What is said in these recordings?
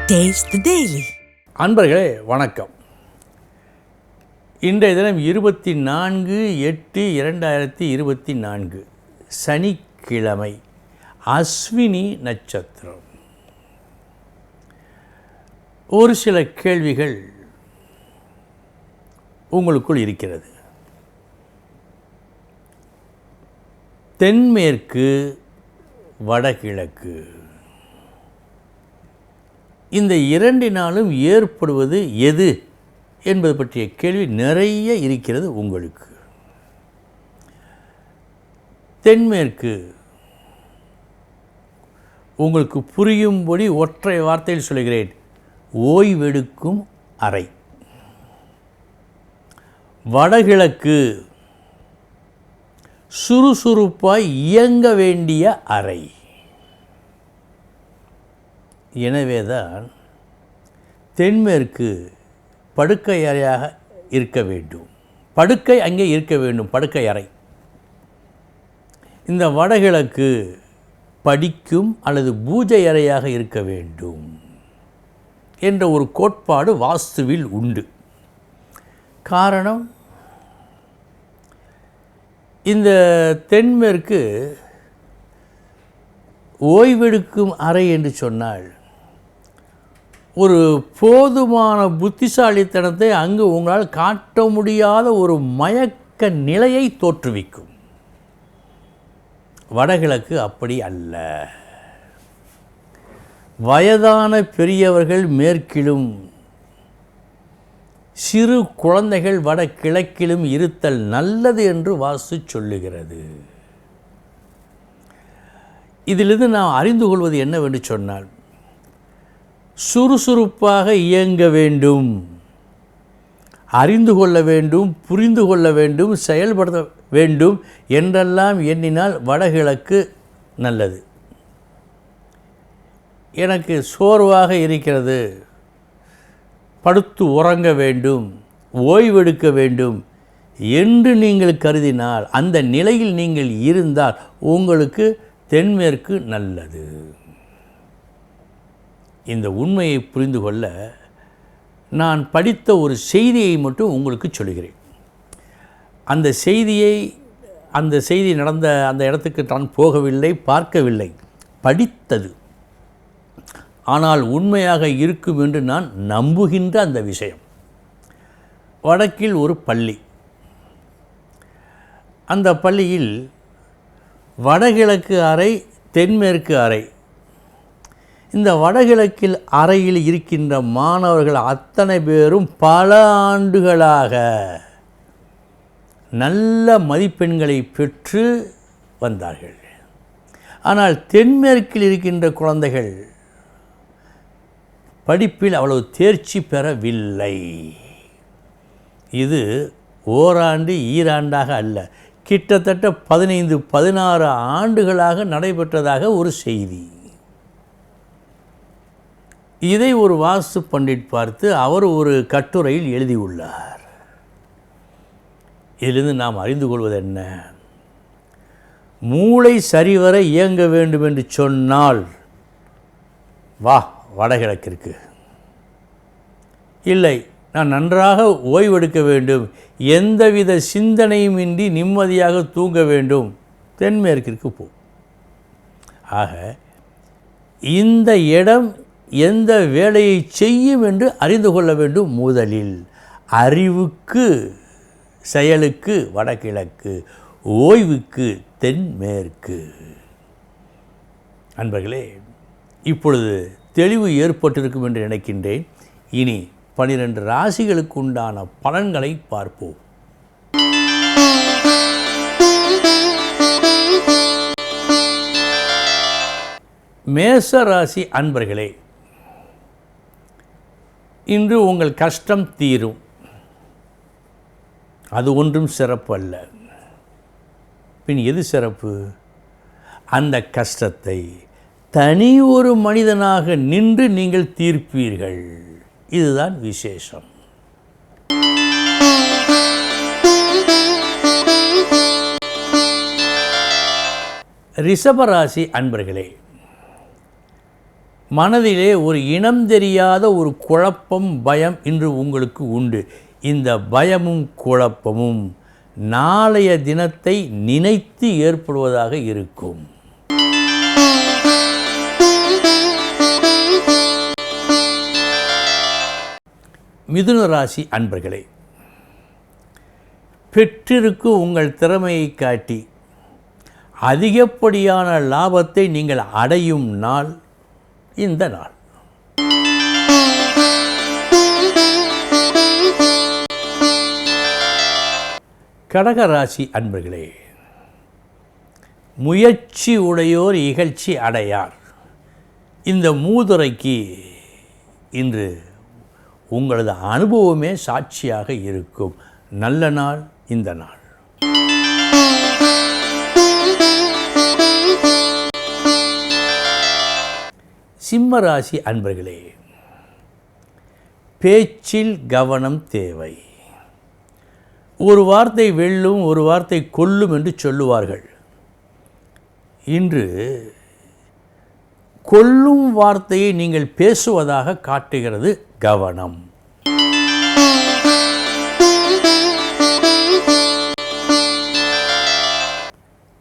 Taste the Daily. அன்பர்களே வணக்கம். இன்றைய தினம் 24/8/2024 சனிக்கிழமை, அஸ்வினி நட்சத்திரம். ஒரு சில கேள்விகள் உங்களுக்குள் இருக்கிறது. தென்மேற்கு, வடகிழக்கு, இந்த இரண்டினாலும் ஏற்படுவது எது என்பது பற்றிய கேள்வி நிறைய இருக்கிறது உங்களுக்கு. தென்மேற்கு உங்களுக்கு புரியும்படி ஒற்றை வார்த்தையில் சொல்கிறேன், ஓய்வெடுக்கும் அறை. வடகிழக்கு சுறுசுறுப்பாய் இயங்க வேண்டிய அறை. எனவேதான் தென்மேற்கு படுக்கை அறையாக இருக்க வேண்டும். படுக்கை அங்கே இருக்க வேண்டும், படுக்கை அறை. இந்த வடகிழக்கு படிக்கும் அல்லது பூஜை அறையாக இருக்க வேண்டும் என்ற ஒரு கோட்பாடு வாஸ்துவில் உண்டு. காரணம், இந்த தென்மேற்கு ஓய்வெடுக்கும் அறை என்று சொன்னால் ஒரு போதுமான புத்திசாலித்தனத்தை அங்கு உங்களால் காட்ட முடியாத ஒரு மயக்க நிலையை தோற்றுவிக்கும். வடகிழக்கு அப்படி அல்ல. வயதான பெரியவர்கள் மேற்கிலும், சிறு குழந்தைகள் வடகிழக்கிலும் இருத்தல் நல்லது என்று வாஸ்து சொல்லுகிறது. இதிலிருந்து நாம் அறிந்து கொள்வது என்னவென்று சொன்னால், சுறுசுறுப்பாக இயங்க வேண்டும், அறிந்து கொள்ள வேண்டும், புரிந்து கொள்ள வேண்டும், செயல்படுத்த வேண்டும் என்றெல்லாம் எண்ணினால் வடகிழக்கு நல்லது. எனக்கு சோர்வாக இருக்கிறது, படுத்து உறங்க வேண்டும், ஓய்வெடுக்க வேண்டும் என்று நீங்கள் கருதினால், அந்த நிலையில் நீங்கள் இருந்தால் உங்களுக்கு தென்மேற்கு நல்லது. இந்த உண்மையை புரிந்து கொள்ள நான் படித்த ஒரு செய்தியை மட்டும் உங்களுக்கு சொல்கிறேன். அந்த செய்தி நடந்த அந்த இடத்துக்கு நான் போகவில்லை, பார்க்கவில்லை, படித்தது. ஆனால் உண்மையாக இருக்கும் என்று நான் நம்புகின்ற அந்த விஷயம். வடக்கில் ஒரு பள்ளி. அந்த பள்ளியில் வடகிழக்கு அறை, தென்மேற்கு அறை. இந்த வடகிழக்கில் அறையில் இருக்கின்ற மாணவர்கள் அத்தனை பேரும் பல ஆண்டுகளாக நல்ல மதிப்பெண்களை பெற்று வந்தார்கள். ஆனால் தென்மேற்கில் இருக்கின்ற குழந்தைகள் படிப்பில் அவ்வளவு தேர்ச்சி பெறவில்லை. இது ஓராண்டு ஈராண்டாக அல்ல, கிட்டத்தட்ட 15-16 ஆண்டுகளாக நடைபெற்றதாக ஒரு செய்தி. இதை ஒரு வாஸ்து பண்டிட் பார்த்து அவர் ஒரு கட்டுரையில் எழுதியுள்ளார். இதிலிருந்து நாம் அறிந்து கொள்வது என்ன? மூளை சரிவர இயங்க வேண்டும் என்று சொன்னால் வா வடகிழக்கிற்கு. இல்லை, நான் நன்றாக ஓய்வெடுக்க வேண்டும், எந்தவித சிந்தனையும் இன்றி நிம்மதியாக தூங்க வேண்டும், தென்மேற்கிற்கு போ. ஆக இந்த இடம் எந்த வேலையை செய்யும் என்று அறிந்து கொள்ள வேண்டும். முதலில் அறிவுக்கு, செயலுக்கு வடகிழக்கு, ஓய்வுக்கு தென்மேற்கு. அன்பர்களே, இப்பொழுது தெளிவு ஏற்பட்டிருக்கும் என்று நினைக்கின்றேன். இனி 12 ராசிகளுக்கு உண்டான பலன்களை பார்ப்போம். மேச ராசி அன்பர்களே, இன்று உங்கள் கஷ்டம் தீரும். அது ஒன்றும் சிறப்பு அல்ல. பின் எது சிறப்பு? அந்த கஷ்டத்தை தனி ஒரு மனிதனாக நின்று நீங்கள் தீர்ப்பீர்கள். இதுதான் விசேஷம். ரிஷபராசி அன்பர்களே, மனதிலே ஒரு இனம் தெரியாத ஒரு குழப்பம், பயம் இன்று உங்களுக்கு உண்டு. இந்த பயமும் குழப்பமும் நாளைய தினத்தை நினைத்து ஏற்படுவதாக இருக்கும். மிதுன ராசி அன்பர்களே, பெற்றிருக்கும் உங்கள் திறமையை காட்டி அதிகப்படியான லாபத்தை நீங்கள் அடையும் நாள் இந்த நாள். கடக ராசி அன்பர்களே, முயற்சி உடையோர் இகழ்ச்சி அடையார். இந்த மூதுரைக்கு இன்று உங்களது அனுபவமே சாட்சியாக இருக்கும். நல்ல நாள் இந்த நாள். சிம்ம ராசி அன்பர்களே, பேச்சில் கவனம் தேவை. ஒரு வார்த்தை வெல்லும், ஒரு வார்த்தை கொல்லும் என்று சொல்லுவார்கள். இன்று கொல்லும் வார்த்தையை நீங்கள் பேசுவதாக காட்டுகிறது. கவனம்.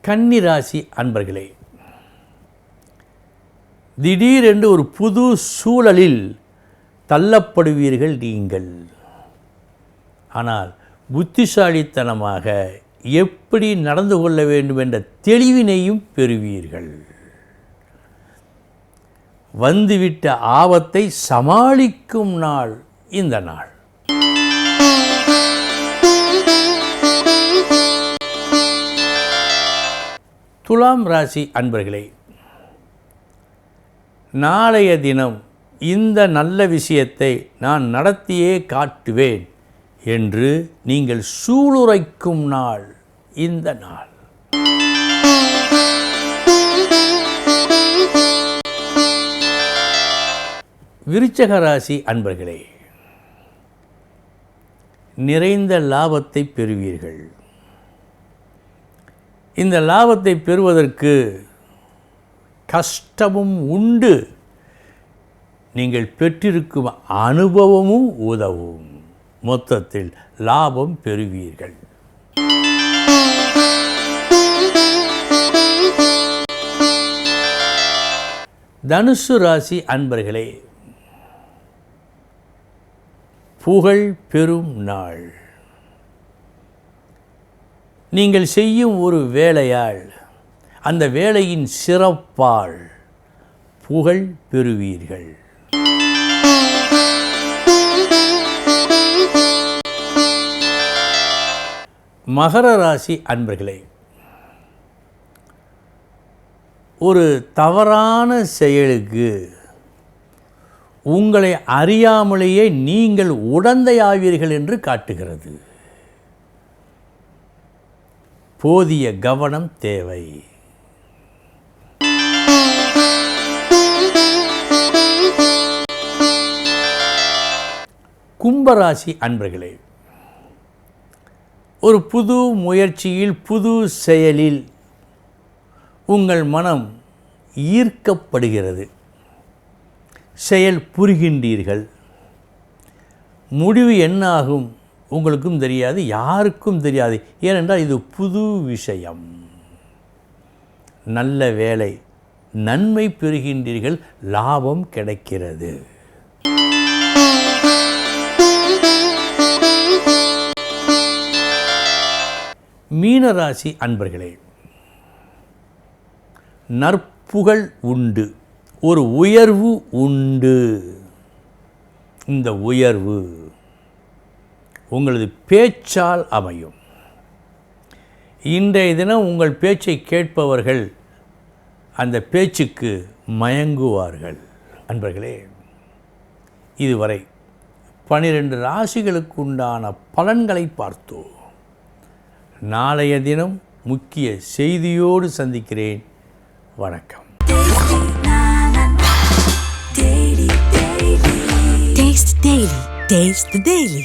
கன்னி ராசி அன்பர்களே, திடீரென்று ஒரு புது சூழலில் தள்ளப்படுவீர்கள் நீங்கள். ஆனால் புத்திசாலித்தனமாக எப்படி நடந்து கொள்ள வேண்டும் என்ற தெளிவினையும் பெறுவீர்கள். வந்துவிட்ட ஆபத்தை சமாளிக்கும் நாள் இந்த நாள். துலாம் ராசி அன்பர்களே, நாளைய தினம் இந்த நல்ல விஷயத்தை நான் நடத்தியே காட்டுவேன் என்று நீங்கள் சூளுரைக்கும் நாள் இந்த நாள். விருச்சக ராசி அன்பர்களே, நிறைந்த லாபத்தை பெறுவீர்கள். இந்த லாபத்தை பெறுவதற்கு கஷ்டமும் உண்டு. நீங்கள் பெற்றிருக்கும் அனுபவமும் உதவும். மொத்தத்தில் லாபம் பெறுவீர்கள். தனுசு ராசி அன்பர்களே, புகழ் பெறும் நாள். நீங்கள் செய்யும் ஒரு வேலையால், அந்த வேலையின் சிறப்பால் புகழ் பெறுவீர்கள். மகர ராசி அன்பர்களே, ஒரு தவறான செயலுக்கு உங்களை அறியாமலேயே நீங்கள் உடந்தையாவீர்கள் என்று காட்டுகிறது. போதிய கவனம் தேவை. கும்பராசி அன்பர்களே, ஒரு புது முயற்சியில், புது செயலில் உங்கள் மனம் ஈர்க்கப்படுகிறது. செயல் புரிகின்றீர்கள். முடிவு என்ன ஆகும் உங்களுக்கும் தெரியாது, யாருக்கும் தெரியாது. ஏனென்றால் இது புது விஷயம். நல்ல வேலை, நன்மை பெறுகின்றீர்கள், லாபம் கிடைக்கிறது. மீனராசி அன்பர்களே, நற்புகழ் உண்டு, ஒரு உயர்வு உண்டு. இந்த உயர்வு உங்களது பேச்சால் அமையும். இன்றைய தினம் உங்கள் பேச்சை கேட்பவர்கள் அந்த பேச்சுக்கு மயங்குவார்கள். அன்பர்களே, இதுவரை 12 ராசிகளுக்கு உண்டான பலன்களை பார்த்தோம். நாளைய தினம் முக்கிய செய்தியோடு சந்திக்கிறேன். வணக்கம். Taste the Daily.